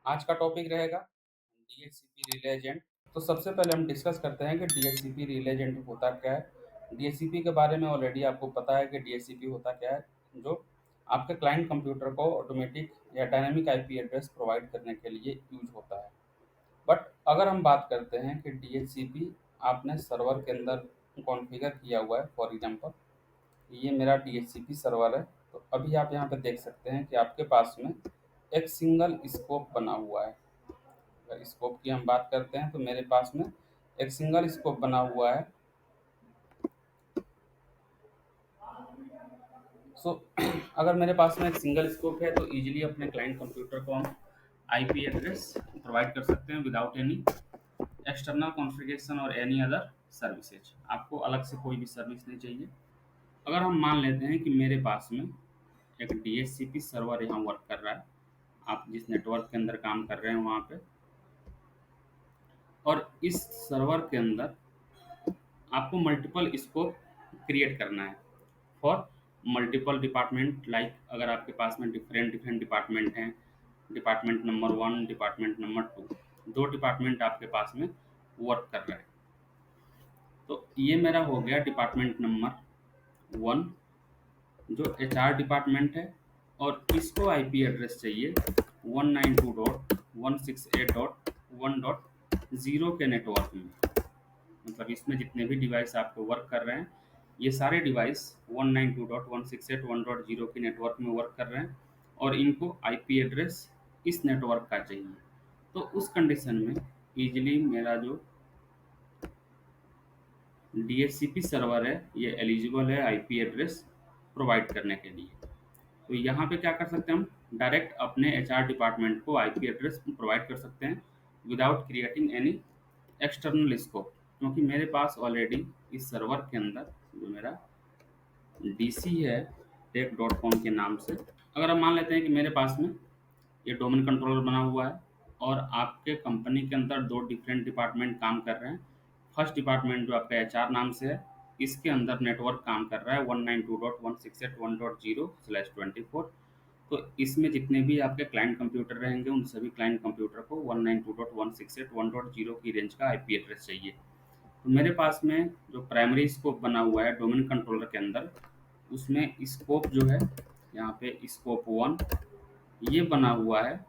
आज का टॉपिक रहेगा डीएचसीपी रिले एजेंट। तो सबसे पहले हम डिस्कस करते हैं कि डीएचसीपी रिले एजेंट होता क्या है। डीएचसीपी के बारे में ऑलरेडी आपको पता है कि डीएचसीपी होता क्या है, जो आपके क्लाइंट कंप्यूटर को ऑटोमेटिक या डायनामिक आईपी एड्रेस प्रोवाइड करने के लिए यूज होता है। बट अगर हम बात करते हैं कि डीएचसीपी आपने सर्वर के अंदर कॉन्फ़िगर किया हुआ है, फॉर एग्जांपल ये मेरा डीएचसीपी सर्वर है। तो अभी आप यहाँ पे देख सकते हैं कि आपके पास में एक सिंगल स्कोप बना हुआ है। अगर स्कोप की हम बात करते हैं तो मेरे पास में एक सिंगल स्कोप बना हुआ है। सो अगर मेरे पास में एक सिंगल स्कोप है तो इजीली अपने क्लाइंट कंप्यूटर को हम आईपी एड्रेस प्रोवाइड कर सकते हैं विदाउट एनी एक्सटर्नल कॉन्फ़िगरेशन और एनी अदर सर्विसेज। आपको अलग से कोई भी सर्विस नहीं चाहिए। अगर हम मान लेते हैं कि मेरे पास में एक डीएचसीपी सर्वर यहाँ वर्क कर रहा है, आप जिस नेटवर्क के अंदर काम कर रहे हैं वहाँ पे, और इस सर्वर के अंदर आपको मल्टीपल स्कोप क्रिएट करना है फॉर मल्टीपल डिपार्टमेंट। लाइक अगर आपके पास में डिफरेंट डिफरेंट डिपार्टमेंट हैं, department number one, department number two, दो डिपार्टमेंट आपके पास में वर्क कर रहे हैं। तो ये मेरा हो गया डिपार्टमेंट नंबर वन, जो एचआर डिपार्टमेंट है, और इसको आईपी एड्रेस चाहिए 192.168.1.0 के नेटवर्क में। मतलब इसमें जितने भी डिवाइस आपको वर्क कर रहे हैं, ये सारे डिवाइस 192.168.1.0 के नेटवर्क में वर्क कर रहे हैं, और इनको आईपी एड्रेस इस नेटवर्क का चाहिए। तो उस कंडीशन में इजीली मेरा जो डीएचसीपी सर्वर है ये एलिजिबल है आईपी एड्रेस प्रोवाइड करने के लिए। तो यहाँ पे क्या कर सकते हैं, हम डायरेक्ट अपने एचआर डिपार्टमेंट को आईपी एड्रेस प्रोवाइड कर सकते हैं without creating any external scope, क्योंकि मेरे पास ऑलरेडी इस सर्वर के अंदर जो मेरा डीसी है टेक डॉट कॉम के नाम से, अगर हम मान लेते हैं कि मेरे पास में ये डोमेन कंट्रोलर बना हुआ है और आपके कंपनी के अंदर दो डिफरेंट डिपार्टमेंट काम कर रहे हैं। फर्स्ट डिपार्टमेंट जो आपका एचआर नाम से है, इसके अंदर नेटवर्क काम कर रहा है 192.168.1.0/24। तो इसमें जितने भी आपके क्लाइंट कंप्यूटर रहेंगे उन सभी क्लाइंट कंप्यूटर को 192.168.1.0 की रेंज का आईपी एड्रेस चाहिए। तो मेरे पास में जो प्राइमरी स्कोप बना हुआ है डोमेन कंट्रोलर के अंदर, उसमें स्कोप जो है यहाँ पे स्कोप वन ये बना हुआ है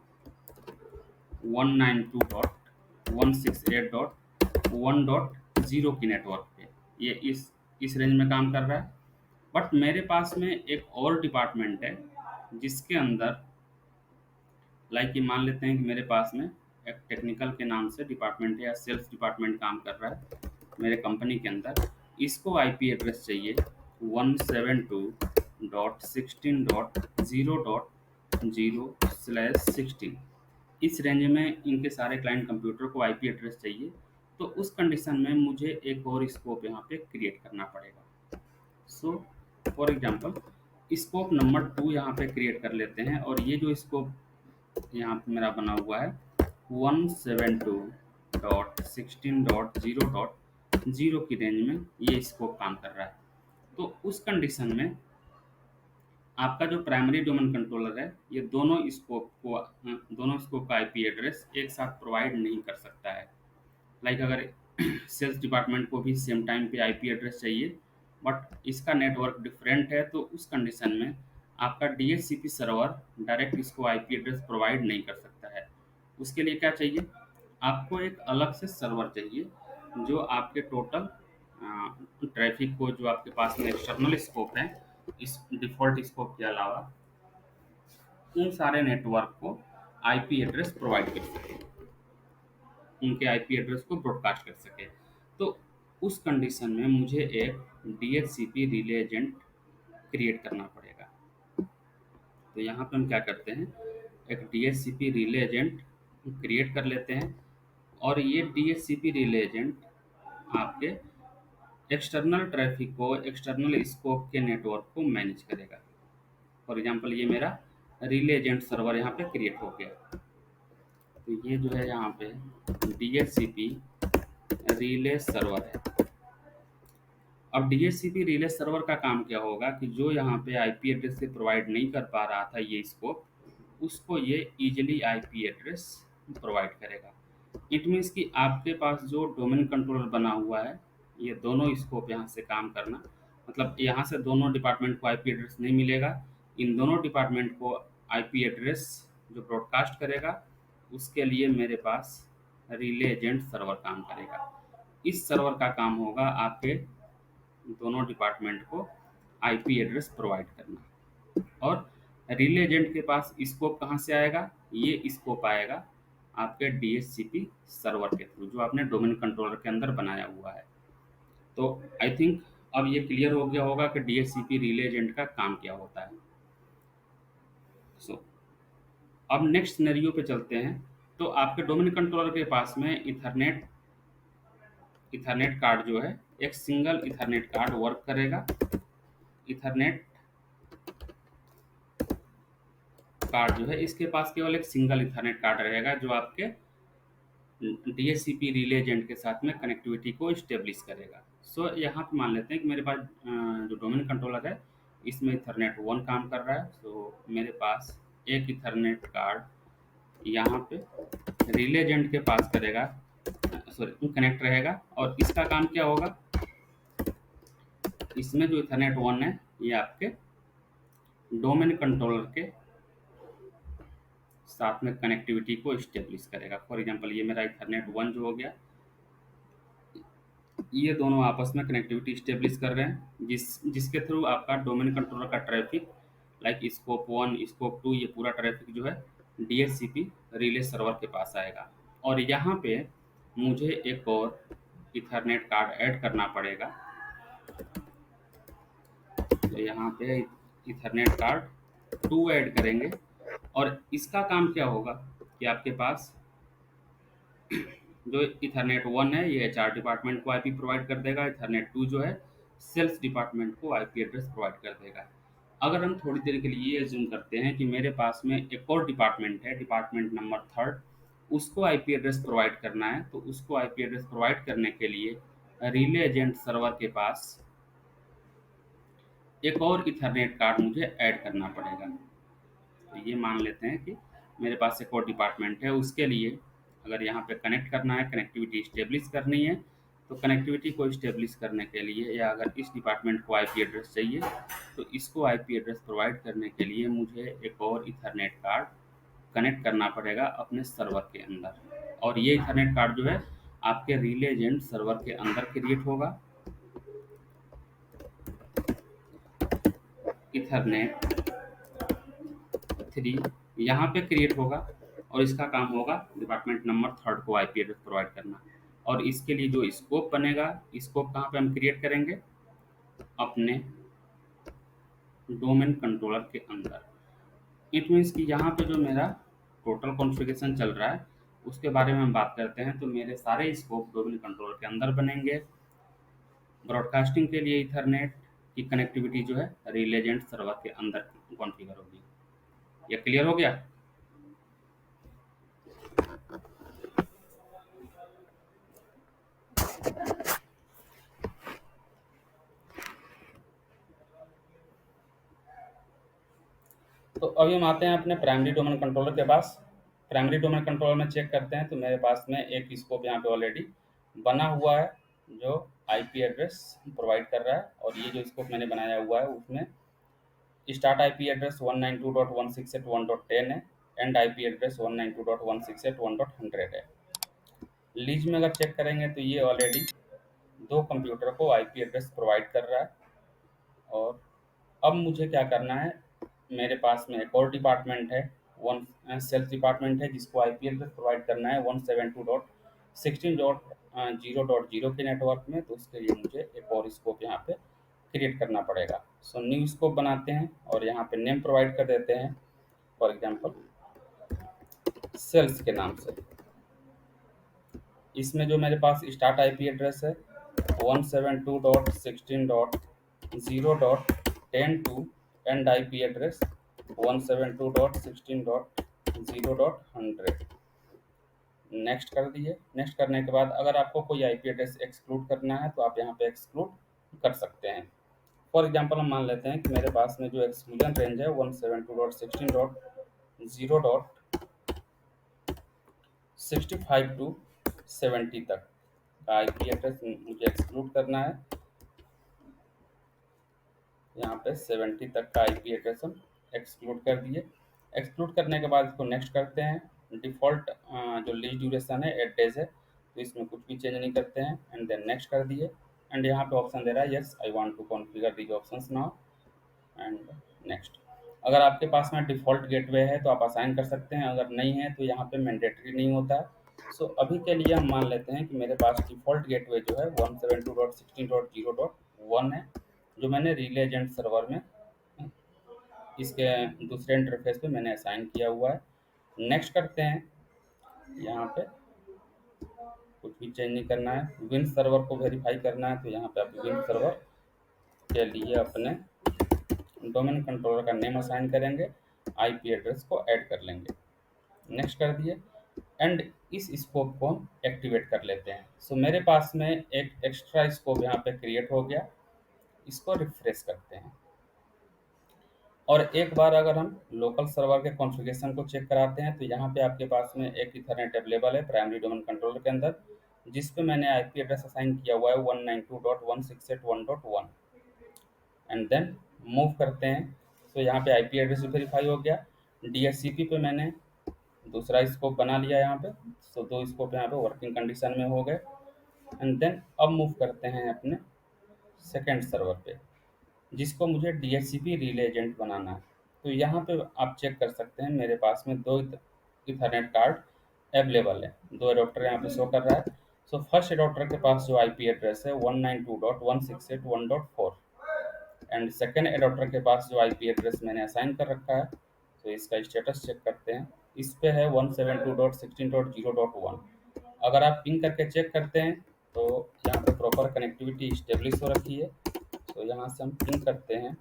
192.168.1.0 की नेटवर्क पे। ये इस रेंज में काम कर रहा है। बट मेरे पास में एक और डिपार्टमेंट है जिसके अंदर, लाइक कि मान लेते हैं कि मेरे पास में एक टेक्निकल के नाम से डिपार्टमेंट है या सेल्स डिपार्टमेंट काम कर रहा है मेरे कंपनी के अंदर। इसको आईपी एड्रेस चाहिए 172.16.0.0/16। इस रेंज में इनके सारे क्लाइंट कंप्यूटर को आईपी एड्रेस चाहिए। तो उस कंडीशन में मुझे एक और स्कोप यहाँ पे क्रिएट करना पड़ेगा। So for example scope number two यहाँ पे क्रिएट कर लेते हैं, और ये जो स्कोप यहाँ पे मेरा बना हुआ है 172.16.0.0 की रेंज में ये स्कोप काम कर रहा है। तो उस कंडीशन में आपका जो प्राइमरी डोमेन कंट्रोलर है ये दोनों स्कोप का आईपी एड्रेस एक साथ प्रोवाइड नहीं कर सकता है। लाइक अगर सेल्स डिपार्टमेंट को भी सेम टाइम पे आईपी एड्रेस चाहिए बट इसका नेटवर्क डिफरेंट है, तो उस कंडीशन में आपका डीएचसीपी सर्वर डायरेक्ट इसको आईपी एड्रेस प्रोवाइड नहीं कर सकता है। उसके लिए क्या चाहिए, आपको एक अलग से सर्वर चाहिए जो आपके टोटल ट्रैफिक को, जो आपके पास में एक्सटर्नल स्कोप है इस डिफ़ॉल्ट स्कोप के अलावा, उन सारे नेटवर्क को आईपी एड्रेस प्रोवाइड कर सके, उनके आईपी एड्रेस को ब्रॉडकास्ट कर सके। तो उस कंडीशन में मुझे एक डीएचसीपी रिले एजेंट क्रिएट करना पड़ेगा। तो यहाँ पे हम क्या करते हैं, एक डीएचसीपी रिले एजेंट क्रिएट कर लेते हैं, और ये डीएचसीपी रिले एजेंट आपके एक्सटर्नल ट्रैफिक को, एक्सटर्नल स्कोप के नेटवर्क को मैनेज करेगा। फॉर एग्जांपल ये मेरा रिले एजेंट सर्वर यहाँ पे क्रिएट हो गया। तो ये जो है यहाँ पे डीएचसीपी रिले सर्वर है। अब डीएचसीपी रिले सर्वर का काम क्या होगा कि जो यहाँ पे आईपी एड्रेस से प्रोवाइड नहीं कर पा रहा था ये स्कोप, उसको ये ईजिली आईपी एड्रेस प्रोवाइड करेगा। इट मीन्स कि आपके पास जो डोमेन कंट्रोलर बना हुआ है, ये दोनों स्कोप यहाँ से काम करना, मतलब यहाँ से दोनों डिपार्टमेंट को आईपी एड्रेस नहीं मिलेगा। इन दोनों डिपार्टमेंट को आईपी एड्रेस जो ब्रॉडकास्ट करेगा, उसके लिए मेरे पास रिले एजेंट सर्वर काम करेगा। इस सर्वर का काम होगा आपके दोनों डिपार्टमेंट को आईपी एड्रेस प्रोवाइड करना। और रिले एजेंट के पास स्कोप कहाँ से आएगा? ये स्कोप आएगा आपके डीएचसीपी सर्वर के थ्रू, जो आपने डोमेन कंट्रोलर के अंदर बनाया हुआ है। तो आई थिंक अब ये क्लियर हो गया होगा कि डीएचसीपी रिले एजेंट का काम क्या होता है। सो अब नेक्स्ट सिनेरियो पे चलते हैं। तो आपके डोमेन कंट्रोलर के पास में इथरनेट इथरनेट कार्ड जो है, एक सिंगल इथरनेट कार्ड वर्क करेगा। इथरनेट कार्ड जो है, इसके पास केवल एक सिंगल इथरनेट कार्ड रहेगा, जो आपके डीएचसीपी रिले एजेंट के साथ में कनेक्टिविटी को इस्टेब्लिश करेगा। सो यहाँ पे मान लेते हैं कि मेरे पास जो डोमेन कंट्रोलर है, इसमें इथरनेट 1 काम कर रहा है। सो मेरे पास एक इथरनेट कार्ड यहाँ पे रिले एजेंट के पास करेगा, सॉरी कनेक्ट रहेगा। और इसका काम क्या होगा? इसमें जो इथरनेट 1 है, ये आपके डोमेन कंट्रोलर के साथ में कनेक्टिविटी को इस्टेब्लिश करेगा। फॉर एग्जांपल ये मेरा इथरनेट 1 जो हो गया, ये दोनों आपस में कनेक्टिविटी स्टेब्लिश कर रहे हैं, जिसके थ्रू आपका डोमेन कंट्रोलर का ट्रैफिक, लाइक स्कोप 1 स्कोप 2, ये पूरा ट्रैफिक जो है डीएचसीपी रिले सर्वर के पास आएगा। और यहाँ पे मुझे एक और इथरनेट कार्ड ऐड करना पड़ेगा। तो यहाँ पे इथरनेट कार्ड 2 ऐड करेंगे। और इसका काम क्या होगा कि आपके पास जो इथरनेट 1 है, ये एचआर डिपार्टमेंट को आईपी प्रोवाइड कर देगा। इथरनेट 2 जो है, सेल्स डिपार्टमेंट को आईपी एड्रेस प्रोवाइड कर देगा। अगर हम थोड़ी देर के लिए ये एज्यूम करते हैं कि मेरे पास में एक और डिपार्टमेंट है, डिपार्टमेंट नंबर 3, उसको आईपी एड्रेस प्रोवाइड करना है, तो उसको आईपी एड्रेस प्रोवाइड करने के लिए रिले एजेंट सर्वर के पास एक और इथरनेट कार्ड मुझे ऐड करना पड़ेगा। तो ये मान लेते हैं कि मेरे पास एक और डिपार्टमेंट है, उसके लिए अगर यहाँ पे कनेक्ट करना है, कनेक्टिविटी इस्टेब्लिश करनी है, तो कनेक्टिविटी को इस्टेब्लिश करने के लिए, या अगर इस डिपार्टमेंट को आईपी एड्रेस चाहिए, तो इसको आईपी एड्रेस प्रोवाइड करने के लिए मुझे एक और इथरनेट कार्ड कनेक्ट करना पड़ेगा अपने सर्वर के अंदर। और ये इथरनेट कार्ड जो है आपके रिले एजेंट सर्वर के अंदर क्रिएट होगा। इथरनेट 3 यहाँ पे क्रिएट होगा, और इसका काम होगा डिपार्टमेंट नंबर 3 को आईपी एड्रेस प्रोवाइड करना। और इसके लिए जो स्कोप बनेगा, स्कोप कहाँ पे हम क्रिएट करेंगे? अपने डोमेन कंट्रोलर के अंदर। इट मीन्स कि यहाँ पे जो मेरा टोटल कॉन्फ़िगरेशन चल रहा है, उसके बारे में हम बात करते हैं। तो मेरे सारे स्कोप डोमेन कंट्रोलर के अंदर बनेंगे। ब्रॉडकास्टिंग के लिए इथरनेट की कनेक्टिविटी जो है रिले एजेंट सर्वर के अंदर कॉन्फ़िगर होगी। ये क्लियर हो गया? तो अभी हम आते हैं अपने प्राइमरी डोमेन कंट्रोलर के पास। प्राइमरी डोमेन कंट्रोलर में चेक करते हैं, तो मेरे पास में एक स्कोप यहाँ पे ऑलरेडी बना हुआ है, जो आईपी एड्रेस प्रोवाइड कर रहा है। और ये जो स्कोप मैंने बनाया हुआ है, उसमें स्टार्ट आईपी एड्रेस 192.168.1.10 है, एंड आईपी एड्रेस 192.168.1.100 है। लीज में अगर चेक करेंगे, तो ये ऑलरेडी 2 कंप्यूटर को आईपी एड्रेस प्रोवाइड कर रहा है। और अब मुझे क्या करना है, मेरे पास में एक और डिपार्टमेंट है, वन सेल्स डिपार्टमेंट है, जिसको आईपी एड्रेस प्रोवाइड करना है 172.16.0.0 के नेटवर्क में। तो उसके लिए मुझे एक और स्कोप यहाँ पे क्रिएट करना पड़ेगा। सो न्यू स्कोप बनाते हैं, और यहाँ पे नेम प्रोवाइड कर देते हैं, फॉर एग्जांपल सेल्स के नाम से। इसमें जो मेरे पास स्टार्ट आईपी एड्रेस है 172.16.0.10 एंड आईपी एड्रेस 172.16.0.100। नेक्स्ट कर दिए। नेक्स्ट करने के बाद अगर आपको कोई आईपी एड्रेस एक्सक्लूड करना है, तो आप यहाँ पे एक्सक्लूड कर सकते हैं। फॉर एग्जांपल हम मान लेते हैं कि मेरे पास में जो एक्सक्लूजन रेंज है 172.16.0.10 0.65 टू 70 तक का आईपी एड्रेस मुझे एक्सक्लूड करना है। यहाँ पे 70 तक का आईपी एड्रेस हम एक्सक्लूड कर दिए। एक्सक्लूड करने के बाद इसको नेक्स्ट करते हैं। डिफ़ॉल्ट जो लीस्ट ड्यूरेशन है 8 डेज़ है, तो इसमें कुछ भी चेंज नहीं करते हैं एंड देन नेक्स्ट कर दिए। एंड यहाँ पे ऑप्शन दे रहा है yes I want to configure these options now and next. अगर आपके पास में डिफ़ॉल्ट गेटवे है तो आप असाइन कर सकते हैं, अगर नहीं है तो यहाँ पे मैंडेटरी नहीं होता है। सो अभी के लिए हम मान लेते हैं कि मेरे पास डिफ़ॉल्ट गेटवे जो है 172.16.0.1 है, जो मैंने रिले एजेंट सर्वर में इसके दूसरे इंटरफेस पे मैंने असाइन किया हुआ है। नेक्स्ट करते हैं। यहाँ पे कुछ भी चेंज नहीं करना है। विन सर्वर को वेरीफाई करना है, तो यहाँ पे आप विन सर्वर के लिए अपने डोमेन कंट्रोलर का नेम असाइन करेंगे, आईपी एड्रेस को ऐड कर लेंगे। नेक्स्ट कर दिए एंड इस स्कोप को हम एक्टिवेट कर लेते हैं। सो मेरे पास में एक एक्स्ट्रा स्कोप यहाँ पे क्रिएट हो गया। इसको रिफ्रेश करते हैं और एक बार अगर हम लोकल सर्वर के कॉन्फ़िगरेशन को चेक कराते हैं, तो यहाँ पे आपके पास में एक इथरनेट अवेलेबल है प्राइमरी डोमेन कंट्रोलर के अंदर, जिस पे मैंने आईपी एड्रेस असाइन किया हुआ है 192.168.1.1 एंड देन मूव करते हैं। तो यहाँ पे आईपी एड्रेस भी वेरीफाई हो गया। डीएचसीपी पे मैंने दूसरा स्कोप बना लिया यहाँ पे। सो दो स्कोप यहाँ पे वर्किंग कंडीशन में हो गए एंड देन अब मूव करते हैं अपने सेकेंड सर्वर पे, जिसको मुझे डीएचसीपी रिले एजेंट बनाना है। तो यहाँ पे आप चेक कर सकते हैं मेरे पास में दो इथरनेट कार्ड अवेलेबल है, दो एडोप्टर यहाँ पे शो कर रहा है। सो फर्स्ट एडोप्टर के पास जो आईपी एड्रेस है 192.168.1.4 एंड सेकेंड एडोप्टर के पास जो आईपी एड्रेस मैंने असाइन कर रखा है, तो इसका स्टेटस चेक करते हैं। इस पे है 172.16.0.1। अगर आप पिंग करके चेक करते हैं तो यहाँ पे प्रॉपर कनेक्टिविटी इस्टेब्लिश हो रखी है। तो यहाँ से हम पिंग करते हैं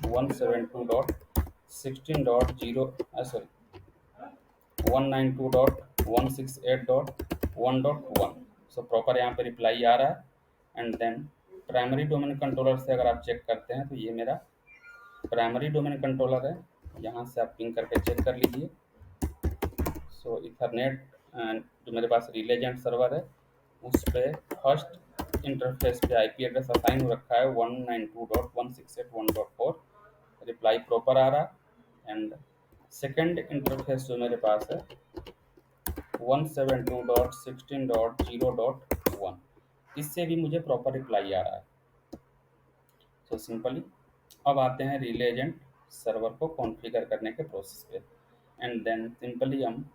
172.16.0 सॉरी 192.168.1.1। सो प्रॉपर यहाँ पे रिप्लाई आ रहा है and then primary domain controller से अगर आप चेक करते हैं तो ये मेरा प्राइमरी डोमेन कंट्रोलर है। यहाँ से आप पिंग करके चेक कर लीजिए। सो इथरनेट जो मेरे पास रिले एजेंट सर्वर है उस पे फर्स्ट इंटरफेस पे आईपी एड्रेस असाइन हो रखा है 192.168.1.4, रिप्लाई प्रॉपर आ रहा एंड सेकेंड इंटरफेस जो मेरे पास है 172.16.0.1, इससे भी मुझे प्रॉपर रिप्लाई आ रहा है। सो सिंपली अब आते हैं रिले एजेंट सर्वर को कॉन्फ़िगर करने के प्रोसेस पे एंड देन सिंपली हम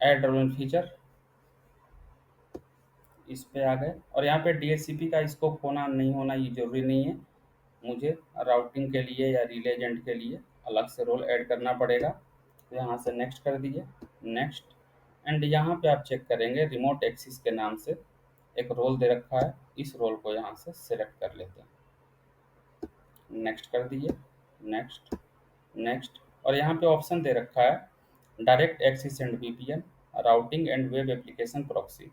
ऐड रोल फीचर इस पे आ गए और यहाँ पे डीएचसीपी का स्कोप होना नहीं होना ये जरूरी नहीं है। मुझे राउटिंग के लिए या रिले एजेंट के लिए अलग से रोल ऐड करना पड़ेगा। तो यहाँ से नेक्स्ट कर दिए। नेक्स्ट एंड यहाँ पे आप चेक करेंगे रिमोट एक्सिस के नाम से एक रोल दे रखा है, इस रोल को यहाँ से सिलेक्ट कर लेते हैं। नेक्स्ट कर दिए। नेक्स्ट नेक्स्ट और यहाँ पे ऑप्शन दे रखा है direct access and VPN, routing and web application proxy.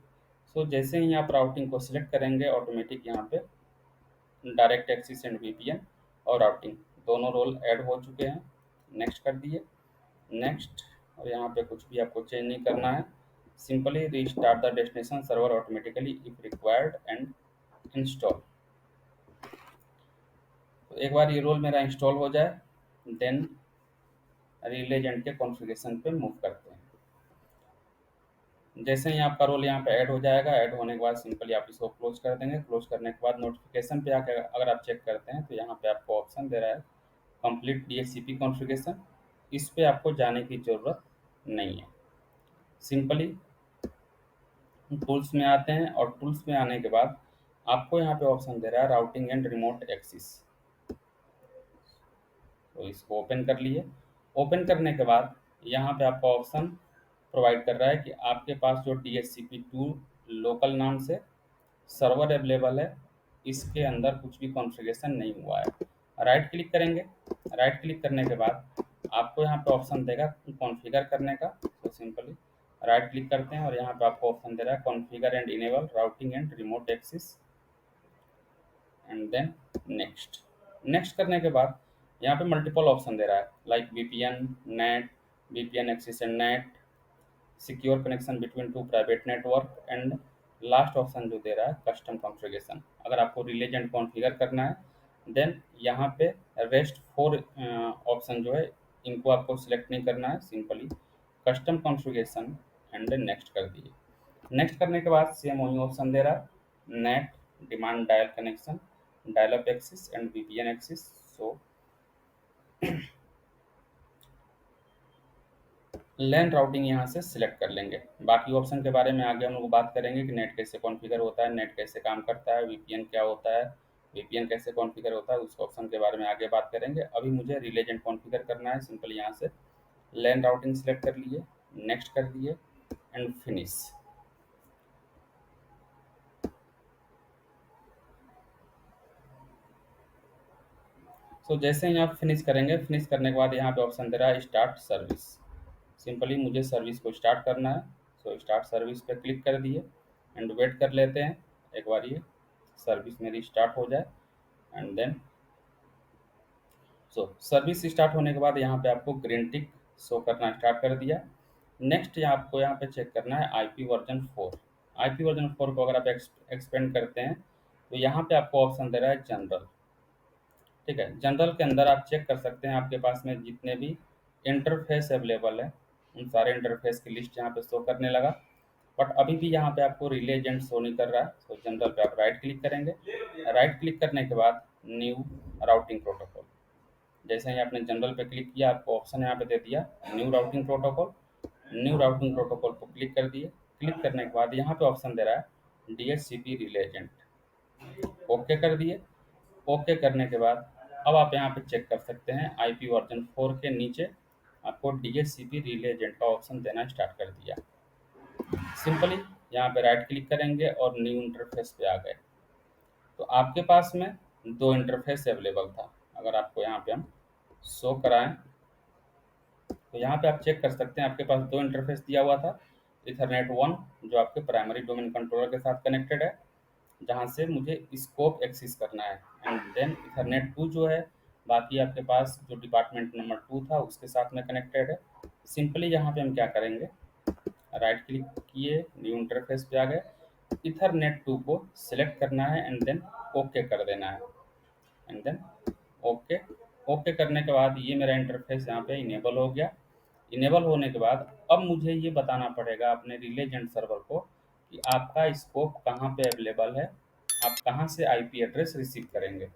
So जैसे ही आप राउटिंग को सिलेक्ट करेंगे ऑटोमेटिक यहाँ पे डायरेक्ट एक्सेस एंड वीपीएन और राउटिंग दोनों रोल ऐड हो चुके हैं। नेक्स्ट कर दिए। नेक्स्ट और यहाँ पे कुछ भी आपको चेंज नहीं करना है। Simply restart the destination server automatically if required and install. तो एक बार ये रोल मेरा इंस्टॉल हो जाए देन रिले एजेंट के कॉन्फ़िगरेशन पे मूव करते हैं। जैसे ही आपका रोल यहाँ पे ऐड हो जाएगा, ऐड होने के बाद सिंपली आप इसको क्लोज कर देंगे। क्लोज करने के बाद नोटिफिकेशन पे आकर अगर आप चेक करते हैं तो यहाँ पे आपको ऑप्शन दे रहा है कंप्लीट डीएचसीपी कॉन्फ़िगरेशन। इस पे आपको जाने की ज़रूरत नहीं है। सिंपली टूल्स में आते हैं और टूल्स में आने के बाद आपको यहाँ पे ऑप्शन दे रहा है राउटिंग एंड रिमोट एक्सेस। तो इसको ओपन कर लिए। ओपन करने के बाद यहाँ पे आपको ऑप्शन प्रोवाइड कर रहा है कि आपके पास जो DHCP2 लोकल नाम से सर्वर अवेलेबल है, इसके अंदर कुछ भी कॉन्फ़िगरेशन नहीं हुआ है। राइट क्लिक करेंगे। राइट क्लिक करने के बाद आपको यहाँ पे ऑप्शन देगा कॉन्फ़िगर करने का। तो सिंपली राइट क्लिक करते हैं और यहाँ पे आपको ऑप्शन दे रहा है configure and enable routing and remote access and then next. Next करने के बाद यहाँ पे मल्टीपल ऑप्शन दे रहा है, like VPN, NAT, VPN access and NAT, secure connection between two private network, and last option जो दे रहा है कस्टम कॉन्फ़िगरेशन। अगर आपको रिलीजन कॉन्फ़िगर करना है देन यहाँ पे रेस्ट 4 ऑप्शन जो है इनको आपको सिलेक्ट नहीं करना है, simply custom configuration and next कर दिए। नेक्स्ट करने के बाद सेम वही ऑप्शन दे रहा है, NAT, demand dial connection, dial up access and VPN access. So LAN routing यहाँ से सिलेक्ट कर लेंगे। बाकी ऑप्शन के बारे में आगे हम लोग बात करेंगे कि नेट कैसे कॉन्फ़िगर होता है, नेट कैसे काम करता है, वीपीएन क्या होता है, वीपीएन कैसे कॉन्फ़िगर होता है, उस ऑप्शन के बारे में आगे बात करेंगे। अभी मुझे रिलेजेंट कॉन्फ़िगर करना है, सिंपली यहाँ से लैन राउटिंग सिलेक्ट कर लिए, नेक्स्ट कर दिए एंड फिनिश। जैसे ही आप फिनिश करेंगे, फिनिश करने के बाद यहाँ पे ऑप्शन दे रहा है स्टार्ट सर्विस। सिंपली मुझे सर्विस को स्टार्ट करना है, स्टार्ट सर्विस पे क्लिक कर दिए एंड वेट कर लेते हैं एक बार ये सर्विस मेरी स्टार्ट हो जाए। एंड देन सर्विस स्टार्ट होने के बाद यहाँ पे आपको ग्रीन टिक शो करना स्टार्ट कर दिया। नेक्स्ट आपको यहाँ पे चेक करना है आईपी वर्जन 4। आईपी वर्जन 4 को अगर आप एक्सपेंड करते हैं तो यहाँ पे आपको ऑप्शन दे रहा है जनरल। ठीक है, जनरल के अंदर आप चेक कर सकते हैं आपके पास में जितने भी इंटरफेस अवेलेबल है उन सारे इंटरफेस की लिस्ट यहाँ पे शो करने लगा। बट अभी भी यहाँ पे आपको रिले एजेंट शो नहीं कर रहा है। जनरल पे आप राइट क्लिक करेंगे, राइट क्लिक करने के बाद न्यू राउटिंग प्रोटोकॉल। जैसे ही आपने जनरल पे क्लिक किया आपको ऑप्शन यहाँ पे दे दिया new routing protocol. New routing protocol पर क्लिक कर दिए। क्लिक करने के बाद यहाँ पे ऑप्शन दे रहा है डीएचसीपी रिले एजेंट, ओके कर दिए। ओके करने के बाद अब आप यहाँ पे चेक कर सकते हैं आईपी वर्जन 4 के नीचे आपको डीएचसीपी रिले एजेंट का ऑप्शन देना स्टार्ट कर दिया। सिंपली यहाँ पे राइट क्लिक करेंगे और न्यू इंटरफेस पे आ गए। तो आपके पास में दो इंटरफेस अवेलेबल था। अगर आपको यहाँ पे हम शो कराएं तो यहाँ पे आप चेक कर सकते हैं आपके पास दो इंटरफेस दिया हुआ था। इथरनेट 1 जो आपके प्राइमरी डोमेन कंट्रोलर के साथ कनेक्टेड है, जहाँ से मुझे स्कोप एक्सेस करना है। एंड देन इथरनेट 2 जो है बाकी आपके पास जो डिपार्टमेंट नंबर 2 था उसके साथ में कनेक्टेड है। सिंपली यहाँ पे हम क्या करेंगे, राइट क्लिक किए, न्यू इंटरफेस पे आ गए, इथरनेट 2 को सिलेक्ट करना है एंड देन ओके कर देना है। एंड देन ओके, ओके करने के बाद ये मेरा इंटरफेस यहाँ पे इनेबल हो गया। इनेबल होने के बाद अब मुझे ये बताना पड़ेगा अपने रिलेजेंट सर्वर को कि आपका स्कोप कहाँ पे अवेलेबल है, आप कहाँ से आईपी एड्रेस रिसीव करेंगे।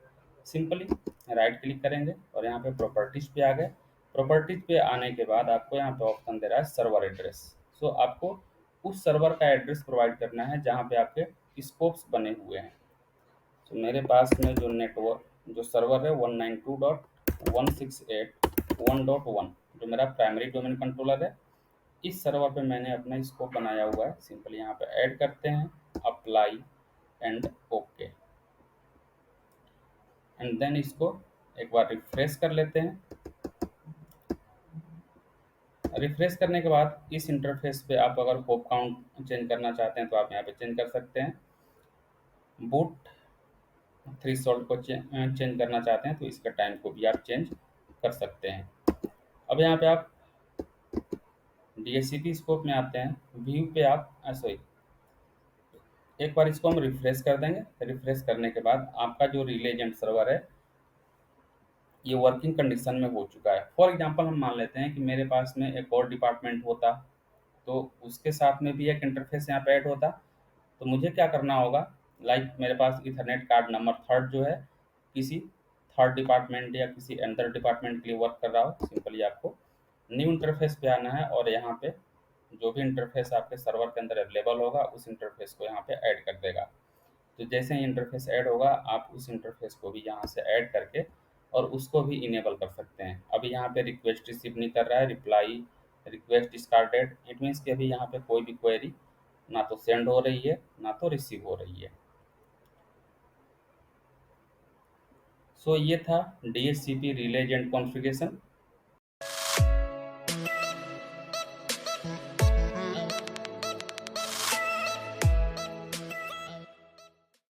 सिंपली राइट क्लिक करेंगे और यहाँ पे प्रॉपर्टीज पे आ गए। प्रॉपर्टीज पे आने के बाद आपको यहाँ पे ऑप्शन दे रहा है सर्वर एड्रेस। आपको उस सर्वर का एड्रेस प्रोवाइड करना है जहाँ पे आपके स्कोप्स बने हुए हैं। मेरे पास में जो नेटवर्क जो सर्वर है 192.168.1.1 जो मेरा प्राइमरी डोमेन कंट्रोलर है, इस सर्वर पे मैंने अपना स्कोप बनाया हुआ है। सिंपली यहाँ पे ऐड करते हैं, apply and okay. And then इसको एक बार रिफ्रेश कर लेते हैं। रिफ्रेश करने के बाद इस इंटरफेस पे आप अगर होप काउंट चेंज करना चाहते हैं तो आप यहाँ पे चेंज कर सकते हैं। बूट थ्रेशोल्ड को चेंज करना चाहते हैं तो इसका टाइम को भी आप चेंज कर सकते हैं। अब यहाँ पे आप डीएचसीपी स्कोप में आते हैं, व्यू पे आप सॉरी एक बार इसको हम रिफ्रेश कर देंगे। रिफ्रेश करने के बाद आपका जो रिले एजेंट सर्वर है ये वर्किंग कंडीशन में हो चुका है। फॉर एग्जांपल हम मान लेते हैं कि मेरे पास में एक और डिपार्टमेंट होता तो उसके साथ में भी एक इंटरफेस यहाँ पे ऐड होता। तो मुझे क्या करना होगा, लाइक मेरे पास इथरनेट कार्ड नंबर थर्ड जो है किसी थर्ड डिपार्टमेंट या किसी अंदर डिपार्टमेंट के लिए वर्क कर रहा हो, सिंपली आपको न्यू इंटरफेस पे आना है और यहाँ पे जो भी इंटरफेस आपके सर्वर के अंदर अवेलेबल होगा उस इंटरफेस को यहाँ पे ऐड कर देगा। तो जैसे ही इंटरफेस ऐड होगा आप उस इंटरफेस को भी यहाँ से ऐड करके और उसको भी इनेबल कर सकते हैं। अभी यहाँ पे रिक्वेस्ट रिसीव नहीं कर रहा है, reply request discarded, it means कि अभी यहाँ पे कोई भी क्वेरी ना तो सेंड हो रही है ना तो रिसीव हो रही है। ये था डीएचसीपी रिले एजेंट कॉन्फ़िगरेशन।